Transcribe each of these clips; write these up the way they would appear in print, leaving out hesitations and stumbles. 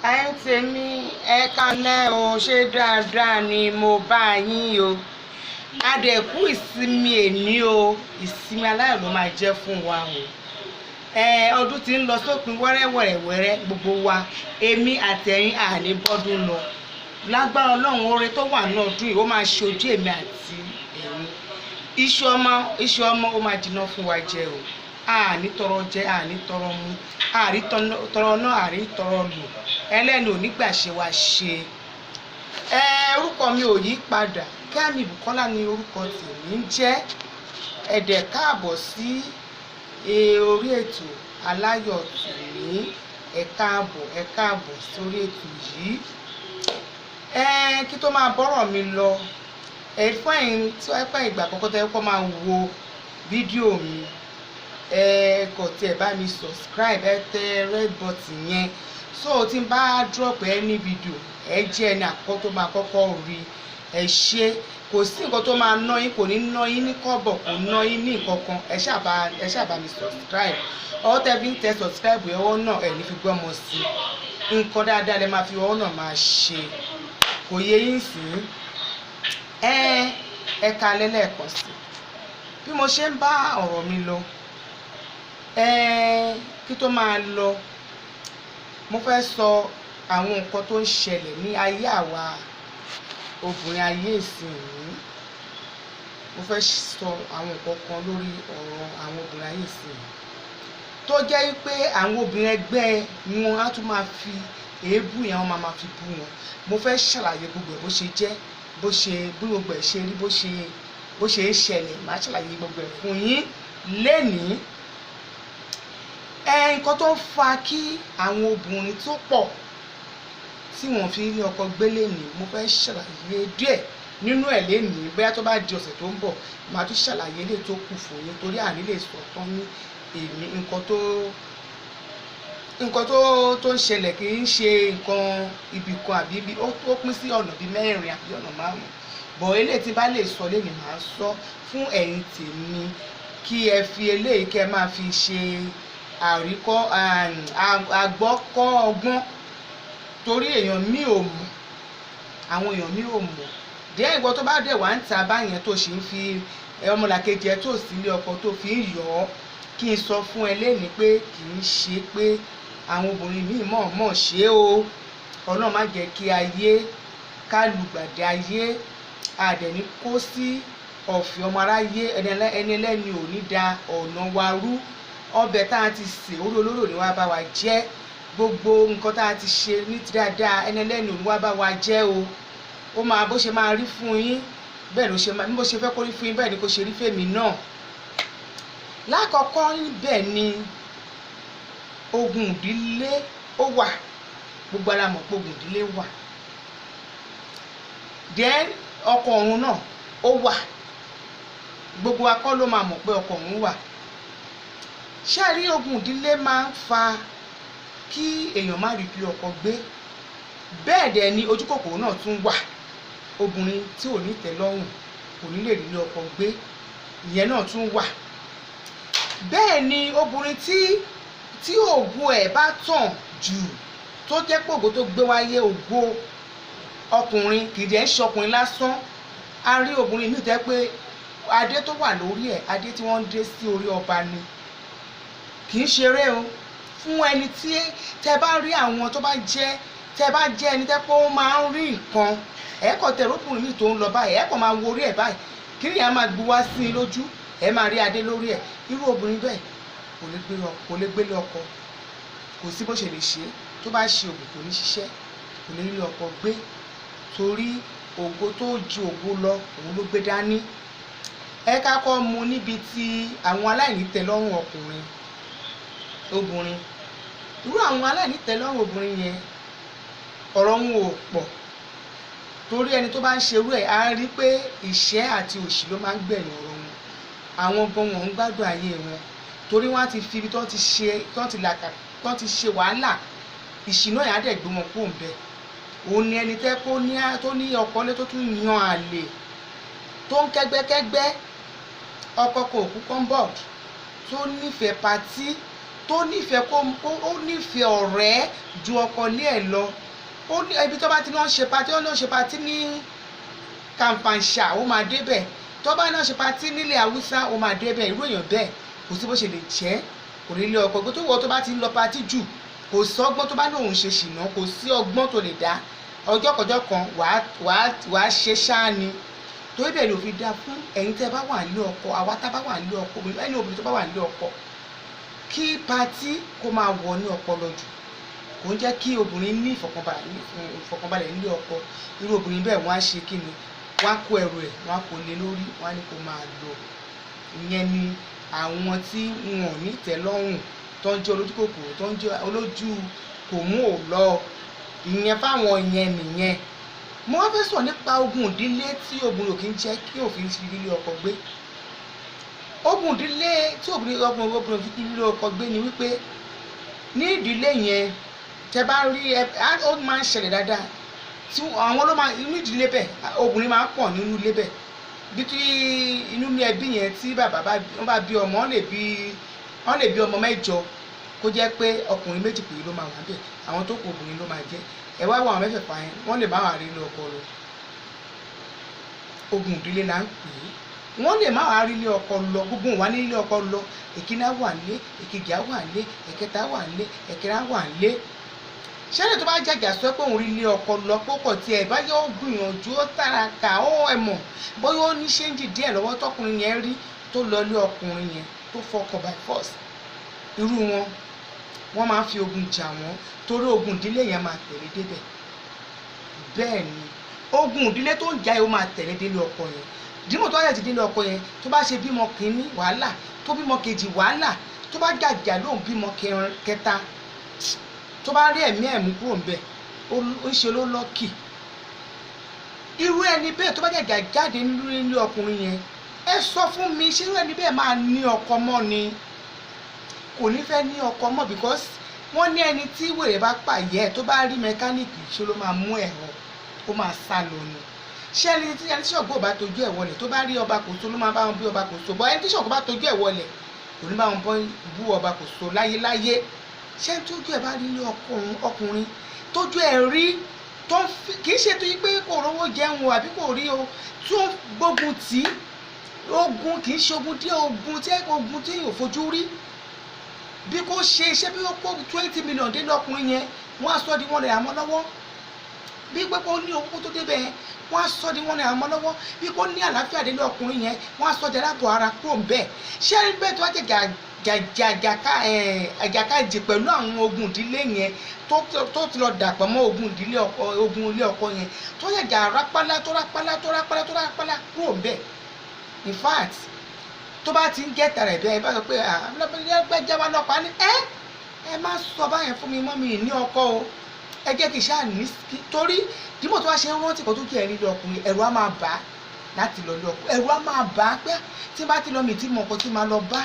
Ẹ̀yin tèmi ẹ káalẹ́ o, ṣé dáadáa ni mo bá yín o. Adẹ̀kú ìsinmi èní o, ìsinmi aláyọ̀ ló máa jẹ́ fún wa o. Ọdún tí ń lọ sópin wẹ́rẹ́wẹ́rẹ́ gbogbo wa, èmi àtẹ̀yin àní bọ́dún lọ. Lágbára Ọlọ́run, oore tó wà ní ọdún yìí ó máa ṣojú èmi àti ẹ̀yin. Iṣu ọmọ ó máa jiná fún wa jẹ o. Àní tọrọ jẹ, àní tọrọ mu, àrí tọrọ náà, àrí tọrọ lò. Ẹlẹ́ni ò ní gbà ṣe wa ṣe. Orúkọ mi ò yí padà, Kẹ́mi Bùkọ́lá ni orúkọ tèmi ń jẹ́. Ẹ dẹ̀ káàbọ̀ sí orí ètò aláyọ̀ tòní. Ẹ káàbọ̀ sórí ètò yìí. Kí tó máa bọ́rọ̀ mi lọ, fún ẹ̀yin tí wọ́n pẹ́ ìgbà àkọ́kọ́ tẹ́ kọ́ máa wo fídíò mi, kò tiẹ̀ bá mi subscribe, ẹ tẹ red button yẹn, so tí n bá drop any video ẹ jẹ́ ẹni àkọ́kọ́ tó máa kọ́kọ́ rí. Ẹ ṣé, kò sí nǹkan tó máa ná yín, kò ní ná yín ní kọ́bọ̀, kò ná yín ní nǹkan kan. Ẹ ṣáà bá mi subscribe. Ọwọ́ tẹ́ fi ń tẹ subscribe ọwọ́ náà ẹ̀ ní fi gbọ́mọ sí. Nǹkan dáadáa lẹ máa fi ọwọ́ náà máa ṣe. Kò yé yín sí. Ẹ káalẹ́ lẹ́ẹ̀kan sí. Bí mo ṣe ń bá ọ̀rọ̀ mi lọ, kí tó máa lọ, mo fẹ́ sọ àwọn nǹkan tó ń ṣẹlẹ̀ ní ayé àwa obìnrin ayé ìsinyìí. Mo fẹ́ sọ àwọn nǹkan kan lórí ọ̀rọ̀ àwọn obìnrin ayé ìsinyìí tó jẹ́ wípé àwọn obìnrin ẹgbẹ́ wọn á tún máa fi èébú yẹn wọ́n máa fi bú wọn. Mo fẹ́ ṣàlàyé gbogbo ẹ̀ bó ṣe jẹ́, bí gbogbo ẹ̀ ṣe rí, bó ṣe ń ṣẹlẹ̀. Màá ṣàlàyé gbogbo ẹ̀ fún yín lénìí. Nǹkan tó ń fa kí àwọn obìnrin tó pọ̀ tí wọ́n fi rí ọkọ gbé lénìí, mo fẹ́ ṣàlàyé díẹ̀ nínú ẹ̀ lénìí. Bóyá tó bá di ọ̀sẹ̀ tó ń bọ̀, màá tún ṣàlàyé lè tó kù fún yín, torí àní lè sọ tán ní èmi. Nǹkan tó ń ṣẹlẹ̀ kì í ṣe nǹkan ibì kan àbí ibi, ó pín sí ọ̀nà bíi mẹ́rin àbí ọ̀nà márùn-ún. Bọ̀ eléyìí tí bá lè sọ lénìí màá sọ fún ẹ̀yin tèmi, kí ẹ fi eléyìí kẹ́ máa fi ṣe àríkọ́ àgbọ́kọ́ ọgbọ́n, torí èèyàn mi ò mọ̀, àwọn èèyàn mi ò mọ̀. Díẹ̀ ìwọ tó bá dẹ̀ wá ń ta báyẹn tó ṣe ń fi ọmọlàkejì ẹ tó sí ilé ọkọ tó fi ń yọ̀ ọ́, kí n sọ fún ẹ lénìí pé kì í ṣe pé àwọn obìnrin míì mọ̀ ṣe o. Ọlọ́run má jẹ́ kí ayé ká lùgbàdì ayé, àdẹ̀ní kó sí ọ̀fìn ọmọ aráyé. Ẹni ẹlẹ́ni ò ní da ọ̀nà wa rú. Ọbẹ̀ tá a ti sè orí olóró ni wá bá wa jẹ́. Gbogbo nǹkan tá a ti ṣe ní ti dáadáa, ẹni ẹlẹ́ni ò ní wá bá wa jẹ́ o. Ó máa bó ṣe máa rí fún yín, bẹ́ẹ̀ ló ṣe máa, bó ṣe fẹ́ kó rí fún yín bẹ́ẹ̀ ni kó ṣe rí fèmí náà. Lákọ̀ọ́kọ́ níbẹ̀ ni ogun ìdílé ó wà. Gbogbo ara mọ̀ pé ogun ìdílé wà. Then ọkọ ọ̀run náà ó wà. Gbogbo wa kọ́ ló máa mọ̀ pé ọkọ ọ̀run wà. Ṣé rí ogun ìdílé máa ń fa kí èèyàn má rí bí ọkọ gbé. Bẹ́ẹ̀ dẹ̀ ni ojú kòkòrò náà tún wà. Obìnrin tí ò ní ìtẹ́lọ́rùn kò ní lè rí ilé ọkọ gbé, ìyẹn náà tún wà. Bẹ́ẹ̀ ni obìnrin tí ògo ẹ̀ bá tàn jù, tó jẹ́ pé ògo tó gbé wáyé, ògo ọkùnrin kì í dẹ̀ ń ṣọkùnrin lásán. A rí obìnrin míì tẹ́ pé adé tó wà lórí ẹ̀, adé tí wọ́n ń dé sí orí ọba ni. Kì í ṣeré o. Fún ẹni tí tẹ́ bá rí àwọn tó bá jẹ́ ẹni tẹ́ pé ó máa ń rí nǹkan, ẹ̀ẹ́kọ̀ tẹ rókùnrin míì tó ń lọ báyìí, ẹ̀ẹ́kọ̀ máa wo orí ẹ̀ báyìí, kí ni a máa gbé wá sí i lójú, ẹ̀ máa rí adé lórí ẹ̀. Irú obìnrin bẹ́ẹ̀ kò lè gbélé ọkọ. Kò sí bó ṣe lè ṣe, tó bá ṣe ògùn kò ní ṣiṣẹ́, kò lè rí ọkọ gbé, torí ògo tó ju ògo lọ òun ló gbé dání. Ẹ ká kọ́ mu níbi tí àwọn aláìnítẹ́lọ́rùn obìnrin. Irú àwọn aláìnítẹ́lọ́rùn obìnrin yẹn ọ̀rọ̀ wọn ò pọ̀, torí ẹni tó bá ń ṣerú ẹ̀ á rí pé ìṣẹ́ àti òṣì ló máa ń gbẹ̀yìn ọ̀rọ̀ wọn. Àwọn gan wọn ń gbádùn ayé wọn, torí wọ́n á ti fi ibi tó ti ṣe wàhálà, ìṣìnà yẹn á dẹ̀ gbé wọn kúrò ńbẹ̀. Òun ni ẹni tó ní ọkọ lé tó tún yan àlè, tó ń kẹ́gbẹ́kẹ́gbẹ́, ọkọ kò kú comfort, tó nífẹ̀ẹ́ patí, tó nífẹ̀ẹ́ ó nífẹ̀ẹ́ ọ̀rẹ́ ju ọkọ ilé ẹ̀ lọ. Ó ní ibi tó bá ti lọ ṣe patí ní Kàǹfàǹṣà ó máa débẹ̀, tó bá náà ṣe patí nílẹ̀ Haúsá ó máa débẹ̀. Irú èèyàn bẹ́ẹ̀ kò sí bó ṣe lè jẹ́ kò ní ilé ọkọ. Tó wọ́ tó bá ti ń lọ patí jù kò sí ọgbọ́n tó bá lóun ṣe ṣìnà, kò sí ọgbọ́n tó lè dá. Ọjọ́ kọjọ́ kan wàá ṣe ṣáá ni. Torí bẹ́ẹ̀ ló fi dá fún ẹ̀yin tẹ́ bá wà nílé ọkọ, àwa tá bá wà nílé ọkọ, ẹni obìnrin tó bá wà nílé ọkọ, kí patí kó máa wọ ní ọpọlọ jù. Kò ń jẹ́ kí obìnrin ní ìfọ̀kànbalẹ̀ nílé ọkọ. Irú obìnrin bẹ́ẹ̀ wọ́n á ṣe kí ni, wọ́n á kó ẹrù ẹ̀, wọ́n á kó lé lórí, wọ́n á ní kó máa lọ. Ìyẹn ni àwọn tí wọn ò ní ìtẹ́lọ́rùn, tó ń jẹ́ olójú kòkòrò, tó ń jẹ́ olójú kò mú ò lọ. Ìyẹn fáwọn yẹn nìyẹn. Mo wá fẹ́ sọ nípa ogun ìdílé tí obìnrin ò kí ń jẹ́ kí òfin fi ilé ọkọ gbé. Ogun ìdílé tí obìnrin fi ilé ọkọ gbé ni wípé ní ìdílé yẹn tẹ́ bá rí ó máa ń ṣẹlẹ̀ dáadáa tí àwọn ló máa inú ìdílé bẹ́ẹ̀ obìnrin máa ń pọ̀ nínú ilé bẹ́ẹ̀. Bí tí inú ní ẹbí yẹn tí bàbá bá bí ọmọ wọ́n lè bí ọmọ 8 kó jẹ́ pé ọkùnrin 2 péré ló máa wà bẹ́ẹ̀, àwọn tó kù obìnrin ló máa jẹ́. Ẹ wá wọ àwọn mẹ́fẹ̀ẹ̀fà yẹn wọ́n lè má wà rí ilé ọkọ lọ. Ogun ìdílé là ń pè é. Wọ́n lè má wà rí ilé ọkọ lọ, gbogbo wa ní ilé ọkọ lọ. Èkíní á wà nílé, èkejì á wà nílé, ẹ̀kẹta á wà nílé, ẹ̀kẹrin á wà nílé. Ṣẹ́ni tó bá jàjà sọ pé òun rí ilé ọkọ lọ púpọ̀ tí ẹ̀ bá yóò gbìyànjú ó tàràkà ó ẹ̀mọ̀ bóyá ó ní ṣéǹjì díẹ̀ lọ́wọ́ tọkùnrin yẹn rí tó lọ ilé ọkùnrin yẹn tó fọkọ by force. Irú wọ́n máa ń fi ogun jà wọ́n torí ogun ìdílé yẹn máa tẹ̀lé débẹ̀. Bẹ́ẹ̀ ni ogun ìdílé tó ń jà yẹn ó máa tẹ̀lé délé ọkọ yẹn. Dímọ̀ tó wáyé ti délé ọkọ yẹn tó bá ṣe bímọ kìíní wàhálà, tó bímọ kejì wàhálà, tó bá jàjà lóun bímọ kẹta, tó bá rí ẹ̀mí ẹ̀mú kúrò ń bẹ̀ ó ń ṣe ló lọ́kì. Irú ẹni bẹ́ẹ̀ tó bá jàjà jáde nílé ọkùnrin yẹn, ẹ sọ fún mi ṣé irú ẹni bẹ́ẹ̀ máa ní ọkọ mọ́ ni? Kò ní fẹ́ ní ọkọ mọ́ because wọ́n ní ẹni tí wèrè bá pààyẹ́ tó bá rí mẹkáníìkì ṣe ló máa mú ẹ̀rọ ó máa sá lọ ni. Ṣé ẹni tí ṣọ̀gbọ́n ò bá tojú ẹ̀ wọlẹ̀ tó bá rí ọba kòso ló máa bá wọn bí ọba kòso, bọ́ ẹni tí ṣọ̀gbọ́n bá tojú ẹ̀ wọlẹ̀ kò ní bá wọn bú ọba kòso láyéláyé. Ṣé tójú ẹ̀ bá rí ilé ọkùnrin tójú ẹ̀ rí tó kì í ṣe tó yí pé kò rówó jẹun àbí kò rí o tó gbógun tì í. Ogun kì í ṣe ogun tí yóò fojú rí. Bí kò ṣe iṣẹ́ bí ó kó 20 million dé lọ́kùnrin yẹn wọ́n á sọ di wọ́n rẹ̀ àmọ́ lọ́wọ́. Bí pé kó ní owó tó débẹ̀ yẹn wọ́n á sọ di wọ́n rẹ̀ àmọ́ lọ́wọ́. Bí kò ní àlàáfíà dé lọ́kùnrin yẹn wọ́n á sọ di alábọ̀ ara kúrò ń bẹ̀. Ṣé ẹni bẹ́ẹ̀ tó wá àjàkadì pẹ̀lú àwọn ogun ìdílé yẹn tó ti lọ dàpọ̀ mọ́ ogun ilé ọkọ yẹn tó yàjà rápálá kúrò ń bẹ̀. In fact tó bá ti ń gẹ́ta rẹ̀ bẹ́ẹ̀ bá sọ pé gbẹ́jẹ́ wa lọ́pàá ní ẹ má sọ báyẹn fún mi mọ́ mi ní ọkọ o, ẹ jẹ́ kí iṣẹ́ àní torí dímọ̀ tó wá ṣe ń rántí kan tó jẹ́ ẹ̀rí lọ ọkùnrin ẹ̀rù á máa bà á láti lọ lọ ẹ̀rù á máa bà á pé tí bá ti lọ mi tí mọ̀ nǹkan tí máa lọ bá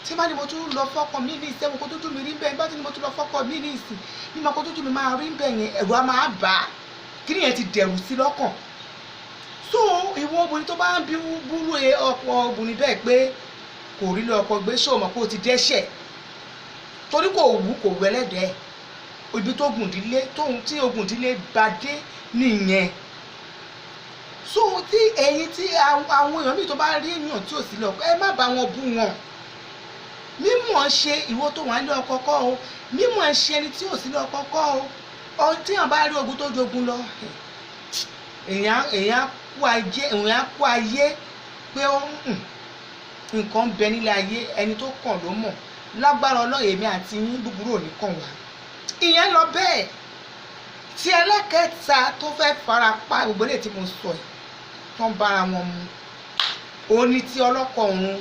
tí bá ní mo tún lọ fọ́kọ mi ní ìsẹ́wọ̀n kó tójú mi rí bẹ́ẹ̀ bá ti ní mo tún lọ fọ́kọ mi ní ìsìn ní mo kó tójú mi máa rí bẹ́ẹ̀ yẹn ẹ̀rù á máa bà á kí nìyẹn ti dẹ̀rù sí lọ́kàn. So ìwọ obìnrin tó bá ń bí búrú ọkọ obìnrin bẹ́ẹ̀ pé kò rí lé ọkọ gbé ṣó mọ̀ pé ó ti dẹ́ṣẹ̀ torí kò wù kò wẹ́lẹ́dẹ̀ẹ́ ibi tó gùn dílé tí ogun dílé bá dé nìyẹn. So tí ẹ̀yin tí àwọn èèyàn míì tó bá rí èèyàn tí ò sí lọ ẹ má bá wọn bú wọn. Mímọ̀ ṣe ìwọ tó wà ní ọkọ kọ́ o, mímọ̀ ṣe ẹni tí ò sí ní ọkọ kọ́ o. Ohun tí èèyàn bá rí ogun tó jogun lọ èèyàn kú ayé pé nǹkan bẹ nílé ayé ẹni tó kàn ló mọ̀. Lágbára Ọlọ́run èmi àti yín búburú ò ní kàn wá. Ìyẹn lọ bẹ́ẹ̀ tí ẹlẹ́kẹta tó fẹ́ fara pa gbogbo lè tí mo sọ ẹ̀ tó ń bára wọn mu òun ni ti ọlọ́kọ ọ̀run.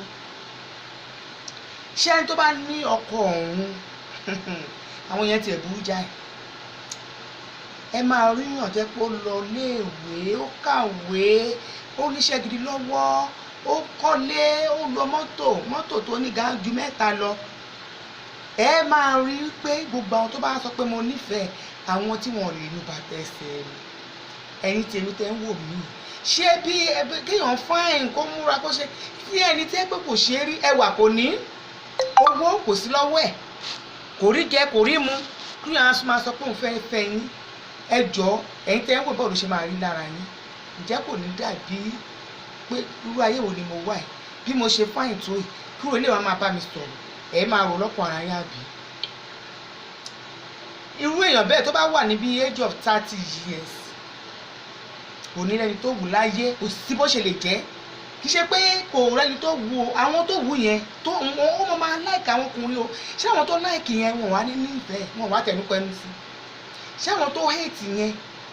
Ṣé ẹni tó bá ní ọkọ ọ̀run àwọn yẹn tiẹ̀ burú jáì. Ẹ máa ríyàn jẹ́ pé ó lọ léèwé ó kàwé ó níṣẹ́ gidi lọ́wọ́ ó kọ́lé ó lọ mọ́tò tó ní ga ju 3 lọ. Ẹ máa rí pé gbogbo àwọn tó bá sọ pé mo nífẹ̀ẹ́ àwọn tí wọ́n lè nu bàtà ẹsẹ̀ rẹ̀ ẹ̀yin tèmi tẹ́ ń wò mí ṣé bí kéèyàn fáìn kó múra kó ṣe tí ẹni tẹ́ pé kò ṣe rí ẹwà kò ní owó kò sí lọ́wọ́ ẹ̀ kò rí jẹ kò rí mu kí ni àwọn máa sọ pé òun fẹ́ fẹ́ yín ẹ jọ̀ọ́ ẹ̀yin tẹ́ ń wò báwo ló ṣe máa rí lára yín ǹjẹ́ kò ní dàbí pé irú ayé wo ni mo wà yìí bí mo ṣe fáyìn tó yìí kúrò ilé wa máa bá mi sọ̀rọ̀ ẹ máa rò lọ́kàn ara yín àbí. irú èèyàn bẹ́ẹ̀ tó bá wà níbi age of 30 years kò ní lẹ́ni tó wù láyé kò sí bó ṣe lè jẹ́ kì í ṣe pé kò rẹ́ni tó wù o àwọn tó wù yẹn tó wọ́n máa láìka àwọn ọkùnrin o ṣé àwọn tó láìkì yẹn wọ́n wá ní nífẹ̀ẹ́ wọ́n wá tẹnu pẹ́nu sí ṣé àwọn tó hate yẹn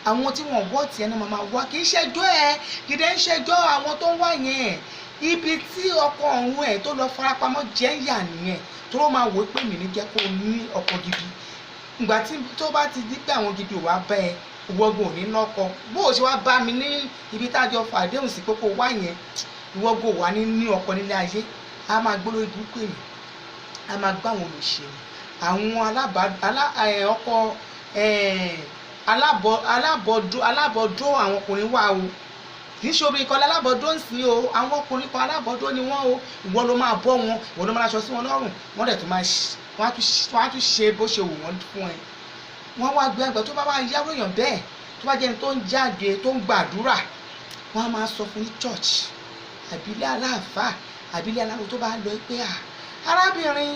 àwọn tí wọ́n wọ́ tiẹ̀ náà máa wá kì í ṣẹjọ́ ẹ kì í dẹ́ ń ṣẹjọ́ àwọn tó ń wá yẹn ibi tí ọkọ ọ̀run ẹ̀ tó lọ farapamọ́ jẹ́ yà nìyẹn tó ló máa wò pé mi ní jẹ́ kó ní ọkọ gidi ìgbà tí tó bá ti di pé àwọn gidi ò wá bá ẹ ìwọ́gun ò ní lọ́kọ bó o ṣe wá bá mi ní ibi tájọ fàdéhùn sí pé kó wá yẹn ìwọ́gun ò wá ní ọkọ nílé ayé a máa gbọ́ lórí burúkú èmi a máa gbá àwọn olùṣèlú àwọn alábọ̀dó àwọn ọkùnrin wà o kì í ṣe obìnrin kan lálábọ̀dó ń sìn o àwọn ọkùnrin kan alábọ̀dó ni wọ́n o ìwọ ló máa bọ́ wọn ìwọ ló máa aṣọ sí wọn lọ́rùn wọ́n dẹ̀ tó máa wọ́n á tún ṣe bó ṣe wù wọ́n fún ẹ wọ́n wá gbé ẹgbẹ́ tó bá wá yáwó èèyàn bẹ́ẹ̀ tó bá jẹ́ ẹni tó ń jáde tó ń gbàdúrà wọ́n á máa sọ fún ní church àbílẹ̀ aláàfáà àbílẹ̀ aláwo tó bá lọ pé arábìnrin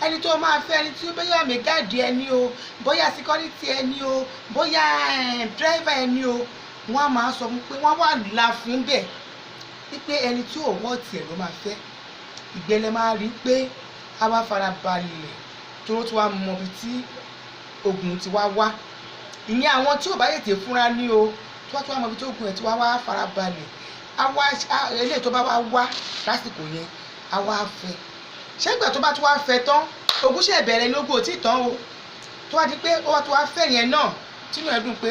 ẹni tó máa fẹ́ ẹni tí ó bóyá mẹ́gáàdì ẹni o bóyá síkọ́rìtì ẹni o bóyá dírẹ́fà ẹni o wọ́n á máa sọ fún pé wọ́n wà la fún bẹ́ẹ̀ wípé ẹni tí ò wọ́ tiẹ̀ ló máa fẹ́ ìgbẹ́lẹ̀ máa rí pé a wá fara balẹ̀ tó tí wàá mọ ibi tí ogun ti wá wá ìyẹn àwọn tí ò bá yètè fúnra ní o tó wá mọ ibi tí ogun ẹ̀ ti wá fara balẹ̀ eléyìí tó bá wá lásìkò yẹn a wá fẹ́ ṣé ìgbà tó bá tún wá fẹ́ tán ogún ṣe bẹ̀rẹ̀ ní ogún ò tí ì tán o tó wá di pé ó wá tó wá fẹ́ yẹn náà tínú ẹ̀ dùn pé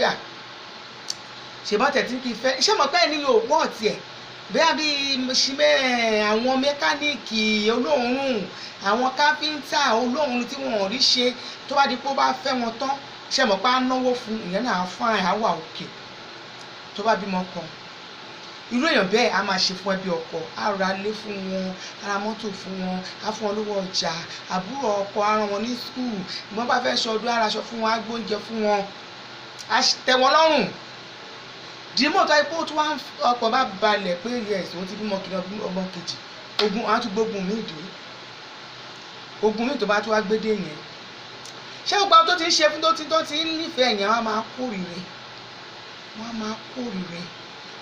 ṣèbọn tẹ̀ tí kì í fẹ́ ṣé mo pẹ́ ní yóò wọ́ ọ̀tí ẹ̀ bẹ́ẹ̀ bí àwọn mẹkáníìkì olóòórùn àwọn káfíńtà olóòórùn tí wọn ò rí ṣe tó bá di pé ó bá fẹ́ wọn tán ṣé mo pa á náwó fún ìyẹn náà fún àwà òkè tó bá bímọ kan irú èèyàn bẹ́ẹ̀ a máa ṣe fún ẹbí ọkọ á ra ilé fún wọn á ra mọ́tò fún wọn á fún wọn lówó ọjà àbúrò ọkọ á rán wọn ní skul ìwọ́n bá fẹ́ ṣọdún á raṣọ fún wọn á gbóúnjẹ fún wọn á tẹ́ wọn lọ́rùn dìímọ̀ tó ipò tó wá ọkọ̀ bá balẹ̀ pé yes òun ti bímọ kìnnà ọmọ kejì ogun àwọn tún gbógun míì dé ogun míì tó bá tó wá gbédè yẹn ṣé gbogbo àwọn tó ti ń ṣe fún tó ti ń nífẹ̀ẹ́ yẹn wọ́n á máa kórìíre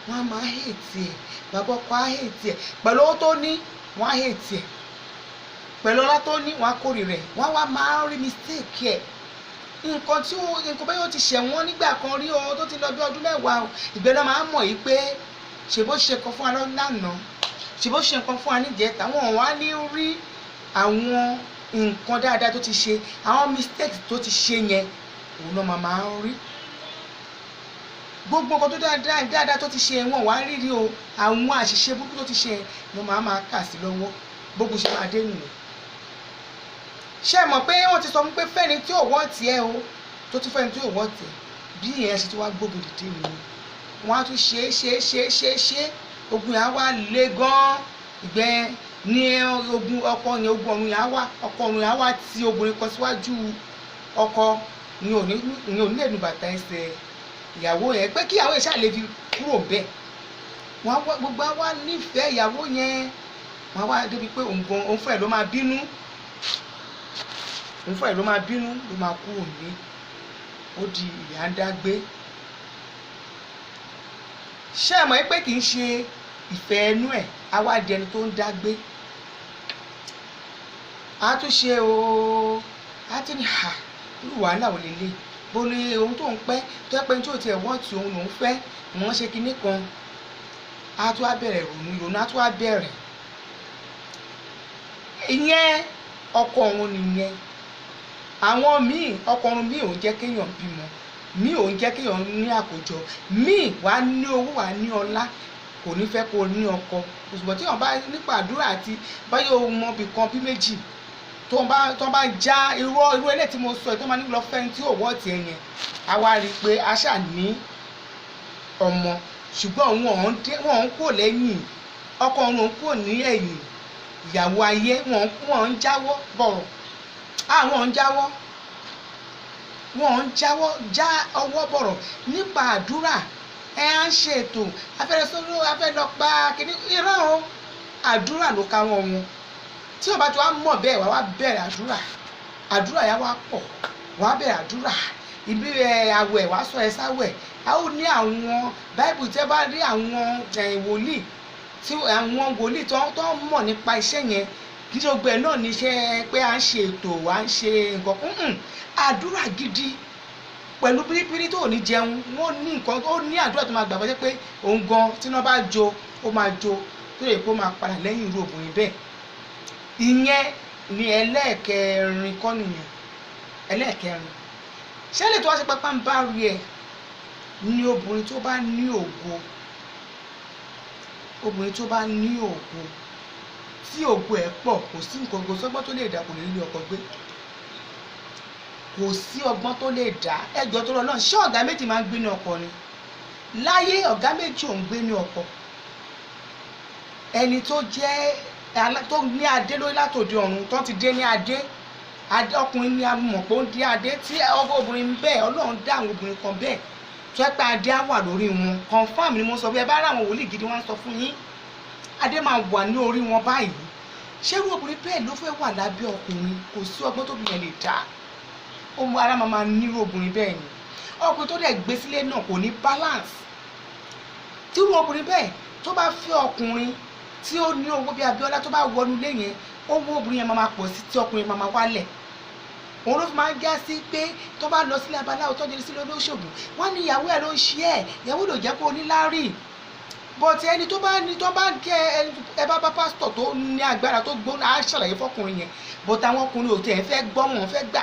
wọ́n á máa hate ẹ̀ bàbá ọkọ á hate ẹ̀ pẹ̀lú owó tó ní wọ́n á hate ẹ̀ pẹ̀lú ọlá tó ní wọ́n á kórìíre ẹ̀ wọ́n á wá máa rí mistake ẹ̀ nǹkan bẹ́ẹ̀ yóò ti ṣẹ̀wọ́n nígbà kan rí o tó ti lọ bí ọdún mẹ́wàá o ìgbẹ́lẹ́ máa ń mọ̀ yìí pé ṣèbó ṣe kan fún wa lánàá ṣèbó ṣe nǹkan fún wa níjẹta wọn wá ní rí àwọn nǹkan dáadáa tó ti ṣe àwọn mistakes tó ti ṣe yẹn òun náà máa ń rí gbogbo nǹkan tó dáadáa tó ti ṣe wọn wá rí rí o àwọn àṣìṣe burúkú tó ti ṣe ló máa kà sí lọ́wọ́ gbogbo ṣe máa dé nìyẹn ṣé mọ̀ pé wọ́n ti sọ fún pé fẹ́ni tí ò wọ́ tiẹ̀ o tó tún fẹ́ni tí ò wọ́ tiẹ̀ bí ìyẹn ṣe ti wá gbógun dìde nìyẹn wọ́n á tún ṣe ogun yẹn á wá le gan ìgbẹ́ ní ogun ọkọ yẹn ogun ọ̀run yẹn á wá ọkọ ọ̀run yẹn á wá ti obìnrin kan síwájú ọkọ ni ò ní lè nu bàtà ẹsẹ̀ ìyàwó yẹn pé kí ìyàwó yẹn ṣáà lè fi kúrò bẹ́ẹ̀ wọ́n gbogbo á wá nífẹ̀ẹ́ ìyàwó yẹn wọ́n á wá débi pé òun fẹ́ ló máa bínú ló máa kú òní ó di ìyá ń dágbé ṣé ẹ mọ̀ pé kì í ṣe ìfẹ́ ẹnu ẹ̀ á wá di ẹni tó ń dágbé á tún ṣe o á tún ní irú wàhálà ò lélẹ̀ bó ní ohun tó ń pẹ́ tó yẹ pé ní tó tiẹ̀ wọ́n ti òun lòún fẹ́ wọ́n ṣe kinní kan á tún á bẹ̀rẹ̀ ìrònú á tún á bẹ̀rẹ̀ ìyẹn ọkọ òun nìyẹn àwọn míì ọkùnrin míì ò ń jẹ́ kéèyàn bímọ míì ò ń jẹ́ kéèyàn ní àkójọ míì wà á ní owó wà á ní ọlá kò ní fẹ́ kó ní ọkọ ṣùgbọ́n tí wọ́n bá nípa àdúrà àti báyọ̀ ohun ọbì kan bí méjì tó bá já irú ilé tí mo sọ tó máa ní lọ fẹ́ tí ò wọ́ tiẹ̀ yẹn a wá rí i pé a ṣà ní ọmọ ṣùgbọ́n wọn ń kó lẹ́yìn ọkọ wọn ń kó ní ẹ̀yìn ìyàwó ayé wọn ń jáwọ́ bọ̀rọ̀ àwọn ń jáwọ́ wọn ń jáwọ́ já ọwọ́ bọ̀rọ̀ nípa àdúrà à ń ṣe ètò afẹ́rẹ́sọ́rọ́ afẹ́lọ́pá kìíní irọ́ o àdúrà ló ká wọn tí wọ́n bá ti wá mọ̀ bẹ́ẹ̀ wá bẹ̀rẹ̀ àdúrà yà wá pọ̀ wá bẹ̀rẹ̀ àdúrà ibi àwẹ̀ wá sọ ẹ sáwẹ̀ a ó ní àwọn báìbù tẹ́ bá rí àwọn wòlíì tí àwọn wòlíì tó mọ̀ nípa iṣẹ́ yẹn kì í ṣe gbẹ náà ní iṣẹ́ pé à ń ṣe ètò à ń ṣe nǹkan àdúrà gidi pẹ̀lú pírípírí tó ní jẹun wọ́n ní nǹkan ó ní àdúrà tó máa gbà bọ́jẹ́ pé òun gan tí wọ́n bá jó ó máa jó tó lè kó máa padà lẹ́yìn irú obìnrin bẹ́ẹ̀ ìyẹn ni ẹlẹ́ẹ̀kẹrin kọ́ nìyẹn ẹlẹ́ẹ̀kẹrin ṣẹlẹ̀ tó wá ṣe pápá ń bá rí ẹ ní obìnrin tó bá ní ògo obìnrin tó bá ní ògo tí ògo ẹ̀ pọ̀ kò sí nǹkan kò sọ́gbọ́n tó lè dà kò lè rí ọkọ gbé kò sí ọgbọ́n tó lè dà ẹjọ́ tó lọ lọ́n ṣé ọ̀gá méjì máa ń gbé ní ọkọ ni láyé ọ̀gá méjì ò ń gbé ní ọkọ ẹni tó jẹ́ tó ní adé lórí látòdì ọ̀run tó ti dé ní adé ọkùnrin ní amọ̀ pé ó ń dé adé tí obìnrin bẹ́ẹ̀ ọlọ́run dá àwọn obìnrin kan bẹ́ẹ̀ tó ẹ pé adé á wà lórí wọn confam ni mo sọ bí ẹ bá rà àwọn wòlíì gidi wọn sọ fún yín adé máa wà ní orí wọn báyìí ṣérú obìnrin bẹ́ẹ̀ ló fẹ́ wà lábẹ́ ọkùnrin kò sí ọgbọ́n tóbi yẹn lè dá ó mú ara máa nírú obìnrin bẹ́ẹ̀ ni ọkùnrin tó dẹ̀ gbé sílé náà kò ní balance tírú obìnrin bẹ́ẹ̀ tó bá fẹ́ ọkùnrin tí ó ní owó bí Abíọ́lá tó bá wọnú ilé yẹn owó obìnrin yẹn máa pọ̀ sí tí ọkùnrin máa wálẹ̀ òun ló fi máa ń já sí pé tó bá lọ sílé abaláwo tó jẹ́ sílé olóṣogùn wọ́n ní ìyàwó ẹ̀ ló ń ṣe ẹ̀ ìyàwó ló jẹ́ kó oníláárí bọ̀tí ẹni tó bá ní tó bá jẹ́ ẹ bá pásítọ̀ tó ní agbára tó gbóná á ṣàlàyé fọkùnrin yẹn bọ̀tí àwọn ọkùnrin ò tẹ̀ fẹ́ gbọ́ wọn fẹ́ gbà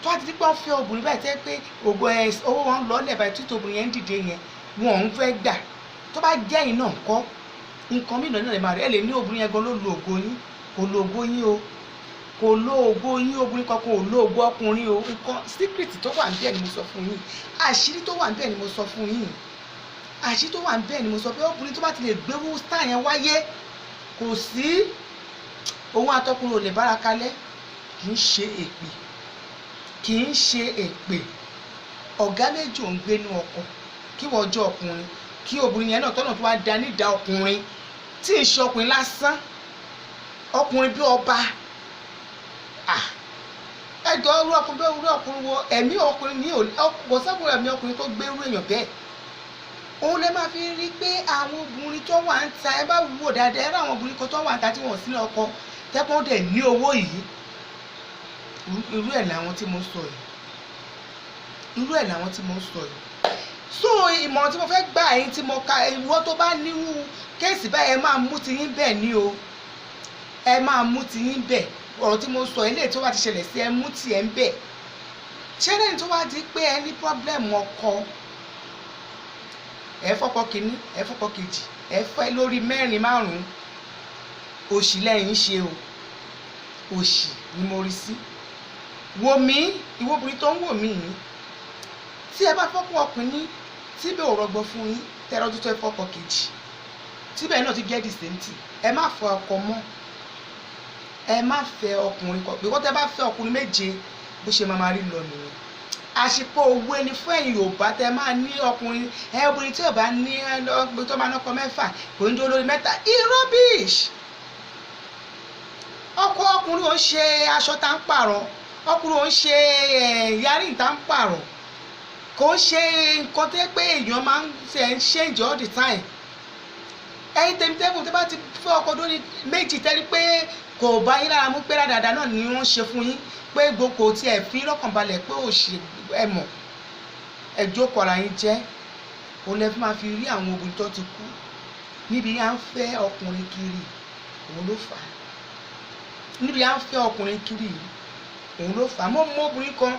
tó àti dípẹ́ fẹ́ obìnrin báyìí tẹ́ pé ògo owó wọn lọ lẹ̀ báyìí títí obìnrin yẹn ń dìde yẹn wọn ò ń fẹ́ gbà tó bá jẹ́ yìí náà kọ́ nǹkan mìíràn náà lè máa rí ẹ lè ní obìnrin yẹn gan ló lo ògo yín kò lo ògo yín o kò lo ògo yín obìnrin kankan ò lo ògo ọkùnrin o nǹkan secret tó wà níbẹ̀ ni mo sọ fún yín àṣírí tó wà níbẹ̀ ni mo sọ fún yín àṣírí tó wà níbẹ̀ ni mo sọ pé obìnrin tó bá ti lè gbérú star yẹn wáyé kò sí ohun àtọkùnrin ò lè bára kalẹ̀ kì í ṣe èpè kì í ṣe èpè ọ̀gá méjì ò ń gbénú ọkọ kí wọ́n jọ ọkùnrin kí obìnrin yẹn náà tọ́nà tó wá da nídà ọkùnrin tí ì ṣe ọkùnrin lásán ọkùnrin bí ọba ẹjọ́ irú ọkùnrin bẹ́ẹ̀ irú ọkùnrin wo ẹ̀mí ọkùnrin ní ọ̀sẹ́kùnrin ẹ̀mí ọkùnrin tó gbé irú èèyàn bẹ́ẹ̀ òun lè máa fi rí pé àwọn obìnrin tó wà ń ta ẹ bá wò dáadáa ẹ rà àwọn obìnrin kan tó wà ń ta tí wọ́n sí ọkọ tẹ́pọ́n dẹ̀ ní owó yìí irú ẹ̀ làwọn tí mo sọ yìí irú ẹ̀ làwọn tí mo sọ yìí so ìmọ̀ràn tí mo fẹ́ gbà yín tí mo ka ìwọ tó bá nírú kéèsì báyìí ẹ máa mú ti yín bẹ́ẹ̀ ni o ẹ máa mú ti yín bẹ́ẹ̀ ọ̀rọ̀ tí mo sọ eléyìí tó bá ti ṣẹlẹ̀ sí ẹ mú ti ẹ ń bẹ́ẹ̀ ṣé lẹ́yìn tó wá di pé ẹ ní pọ́blẹ́mù ọkọ ẹ fọ́kọ kìíní ẹ fọ́kọ kejì ẹ fẹ́ lórí mẹ́rin márùn-ún òṣì lẹ́yìn ṣe o òṣì ni mo rí sí wò mí ìwọ obìnrin tó ń wò mí yìí tí ẹ bá fọ́kọ ọkùnrin tíbẹ̀ ò rọgbọ fún yín tẹ́rọ tó tó ẹ fọ́kọ kejì tíbẹ̀ náà ti get the same thing ẹ má fẹ́ ọkọ mọ́ ẹ má fẹ́ ọkùnrin kan pé kó tẹ́ bá fẹ́ ọkùnrin méje bó ṣe máa rí lọ nìyẹn àṣìpọ̀ òwe ni fún ẹ̀yin Yorùbá tẹ́ máa ní ọkùnrin obìnrin tí ò bá ní ọgbẹ́ tó máa nọkọ mẹ́fà kò ń dúró lórí mẹ́ta rubbish ọkùnrin ò ń ṣe aṣọ tá ń pààrọ̀ ọkùnrin ò ń ṣe yarí tá ń pààrọ̀ kò ń ṣe nǹkan tẹ́ pé èèyàn máa ń change all the time ẹ̀yin tẹ̀mítẹ́kùn tẹ́ bá ti fẹ́ ọkọ lórí méjì tẹ́rí pé kò bá yín lára mú pé dáadáa náà ni wọ́n ṣe fún yín pé gbogbo tí ẹ fi lọ́kàn balẹ̀ pé ò ṣe ẹ mọ̀ ẹ jókòó ara yín jẹ́ òun lẹ fi máa fi rí àwọn obìnrin tó ti kú níbi à ń fẹ́ ọkùnrin kiri òun ló fà á níbi à ń fẹ́ ọkùnrin kiri òun ló fà á mo mọ obìnrin kan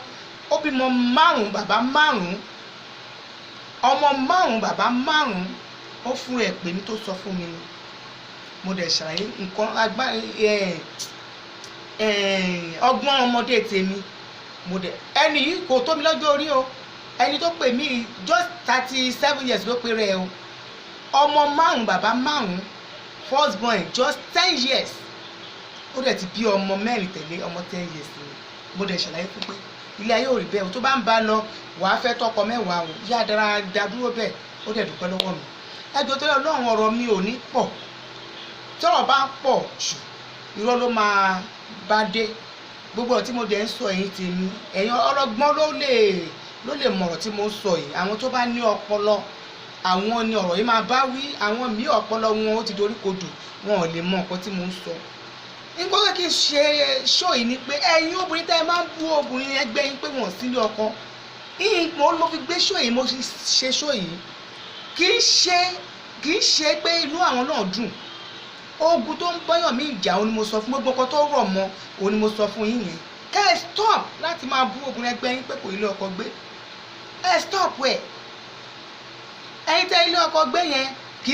ó bímọ 5 bàbá 5 ọmọ 5 bàbá 5 ó fún ẹ pè mí tó sọ fún mi ni mo dẹ̀ ṣàlàyé nǹkan ọgbọ́n ọmọdé tèmi mo dẹ̀ ẹni yìí kò tó mi lọ́jọ́ orí o ẹni tó pè mí just 37 years ló pé rẹ̀ o ọmọ 5 bàbá 5 first born just 10 years ó dẹ̀ ti bí ọmọ 4 tẹ̀lé ọmọ 10 years ni mo dẹ̀ ṣàlàyé fún pé ilé ayé ò rí bẹ́ẹ̀ o, tó bá ń bá lọ wàá fẹ́ tọkọ mẹ́wàá o, yá dára dá dúró bẹ́ẹ̀. Ó dẹ̀ dúpẹ́ lọ́wọ́ mi. Ẹjọ́ tó Ọlọ́run ọ̀rọ̀ mi ò ní pọ̀, tí ọ̀rọ̀ bá pọ̀ jù irọ́ ló máa bá dé. Gbogbo ọ̀rọ̀ tí mo dẹ̀ ń sọ yìí tèmi, ẹ̀yin ọlọ́gbọ́n ló lè mọ̀ ọ̀rọ̀ tí mo ń sọ yìí. Àwọn tó bá ní ọpọlọ àwọn ni ọ̀rọ̀ yìí máa bá wí. Àwọn míì ọpọlọ wọn ó ti dorí kodò, wọn ò lè mọ nǹkan tí mo ń sọ. Nígbà kí n ṣe ṣó yìí ni pé ẹ̀yin obìnrin tẹ́ ẹ máa ń bú obìnrin ẹgbẹ́ yín pé wọ́n sílé ọkọ, mo fi gbé ṣó yìí, mo ṣe ṣó yìí kì í ṣe pé inú àwọn náà dùn. Ogun tó ń bọ́yàn mí ìjà òun ni mo sọ fún, gbogbo ọkọ tó rọ̀ mọ́ òun ni mo sọ fún yín yẹn. Kẹ́ ẹ stop láti máa bú obìnrin ẹgbẹ́ yín pé kò ilé ọkọ gbé. Ẹ stop ẹ̀. Ẹ̀yin tẹ́ ilé ọkọ gbé yẹn kì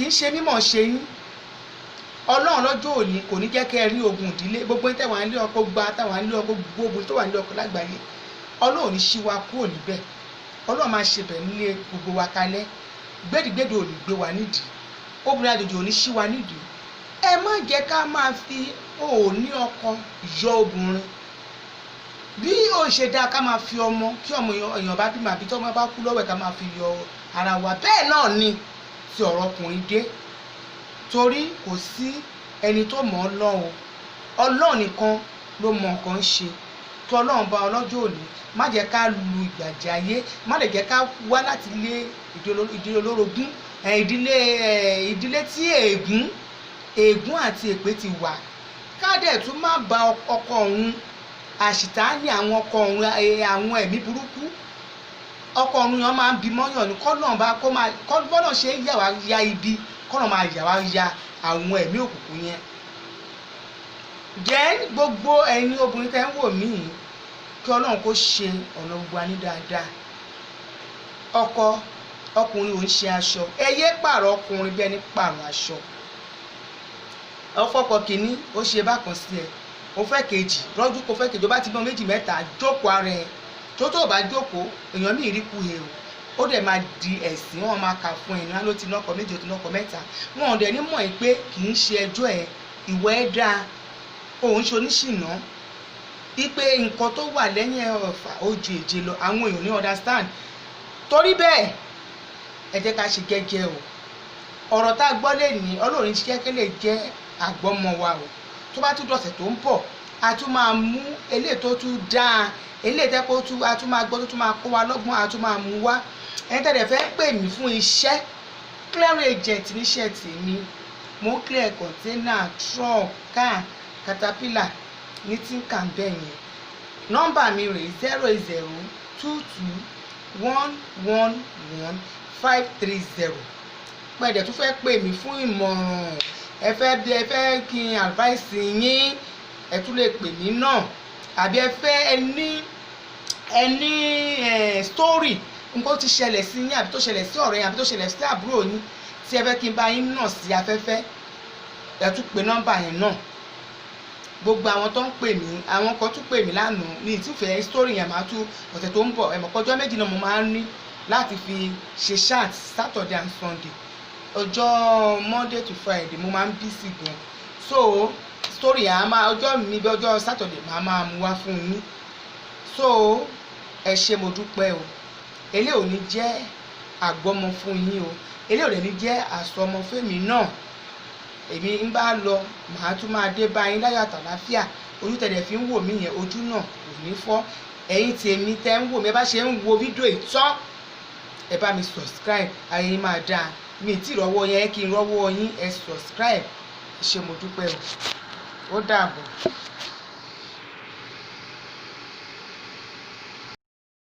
í ṣe mímọ̀ ṣe yín. Ọlọ́run lọ́jọ́ òní kò ní jẹ́ kẹ́ ẹ rí ogun ìdílé. Gbogbo yín tẹ́wàá nílé ọkọ gba táwọn nílé ọkọ gbogbo tó wà nílé ọkọ lágbàáyé, Ọlọ́run ní ṣí wa kúrò níbẹ̀. Ọlọ́run máa ṣe bẹ̀ nílé gbogbo wa kalẹ̀. Gbèdégbèdé ò ní gbé wa nídìí, obìnrin àjòjì ò ní ṣí wa nídìí. Ẹ má jẹ́ ká máa fi òní ọkọ yọ obìnrin. Bí ó ṣe dáa ká máa fi ọmọ, kí ọmọ èèyàn bá bímọ àbí tọ́mọ bá kú lọ́wọ́ ẹ̀ ká máa fi yọ ara wa. Bẹ́ẹ̀ náà ni ti ọ̀rọ̀ ọkùnrin dé. Torí kò sí ẹni tó mọ̀ Ọlọ́run, Ọlọ́run nìkan ló mọ nǹkan ṣe. Kí Ọlọ́run bá ọlọ́jọ́ òní má jẹ́ ká lu ìgbàjì ayé, má lè jẹ́ ká wá láti ilé ìdílé olórogún, ìdílé tí ègún àti èpè ti wà. Ká dẹ̀ tún má ba ọkọ òun àṣìtáàní àwọn ọkọ òun àwọn ẹ̀mí burúkú. Ọkọ òun yẹn máa ń bi mọ́yàn ní kọ́nà ṣe yà wá ya ibi, kọ́nà máa yà wá ya àwọn ẹ̀mí òkùnkùn yẹn. Then gbogbo ẹ̀yin obìnrin tẹ́ ń wò mí, kí Ọlọ́run kó ṣe ọ̀nà gbogbo wa ní dáadáa. Ọkùnrin ò ń ṣe aṣọ. Ẹ yé pààrọ̀ ọkùnrin bí ẹni pààrọ̀ aṣọ. Ọfọkọ kìíní ó ṣe bákan sí ẹ, ó fẹ́ kejì rọ́jú kó fẹ́ kejì, ó bá ti gbọ́n méjì mẹ́ta jókòó ara ẹ̀. Tó bá jókòó èèyàn míì rí ku èrò, ó dẹ̀ máa di ẹ̀sìn. Wọ́n máa kà fún ẹ̀ náà ló ti lọ́kọ méjì, ó ti lọ́kọ mẹ́ta. Wọn ò dẹ̀ ní mọ̀ ẹ́ pé kì í ṣe ẹjọ́ ẹ̀, ìwọ ẹ̀ dáa, òun ṣe oníṣìnà. Ipe nǹkan tó wà lẹ́yìn ọ̀fà ó ju èje lọ, àwọn èèyàn ní understand. Torí bẹ́ẹ̀ ẹ jẹ́ ká ṣe gẹ́gẹ́ o. Ọ̀rọ̀ tá a gbọ́ lè ní Ọlọ́run ti jẹ́ kí lè jẹ́ àgbọ́mọ wa o. Tó bá tún dọ̀sẹ̀ tó ń bọ̀, a tún máa mú eléyìí tó tún dáa, eléyìí tẹ́kọ̀ a tún máa gbọ́ tó tún máa kó wa lọ́gbọ́n, a tún máa mú wá. Ẹni tẹ́lẹ̀ fẹ́ pè mí fún iṣẹ́ clear agent níṣẹ́ tèmi, mo clear container, truck, car, caterpillar ní tí ń kàn bẹ́ẹ̀ yẹn. Nọ́mbà mi rè 08022111530. Pẹ̀lẹ́ tún fẹ́ pè mí fún ìmọ̀ràn, ẹ fẹ́ kí n advice yín, ẹ tún lè pè mí náà. Àbí ẹ fẹ́ ẹni story nǹkan tí ṣẹlẹ̀ sí yín, àbí tó ṣẹlẹ̀ sí ọ̀rẹ́ yín, àbí tó ṣẹlẹ̀ sí àbúrò yín tí ẹ fẹ́ kí n bá yín náà sí afẹ́fẹ́, ẹ tún pe nọ́mbà yẹn náà. Gbogbo àwọn tó ń pè mí, àwọn kan tún pè mí lánàá ní ìtúfẹ́ story yẹn máa tún ọ̀sẹ̀ tó ń bọ̀. Ọjọ́ méjì náà mo máa ń ní láti fi ṣe chat, Saturday and Sunday. Ọjọ́ Monday to Friday mo máa ń busy gan. So story yẹn ọjọ́ mi bí ọjọ́ Saturday máa mú wá fún yín. So ẹ ṣé mo dúpẹ́ o. Eléyìí ò ní jẹ́ àgbọ́mọ fún yín o, eléyìí ò lè ní jẹ́ àsọmọ fẹ́mi náà. Èmi ń bá lọ, màá tún máa dé bá yín láyọ̀ àtàlàáfíà. Ojú tẹ̀lẹ̀ fi ń wò mí yẹn, ojú náà kò ní fọ́. Ẹ̀yin tèmi tẹ́ ń wò mí, ẹ bá ṣe ń wo fídíò ìtàn, ẹ bá mi subscribe, ayé yín máa dáa. Mi tí rọ́wọ́ yẹn kí n rọ́wọ́ yín, ẹ subscribe. Ẹ ṣé mo dúpẹ́ o. Ó dàbọ̀.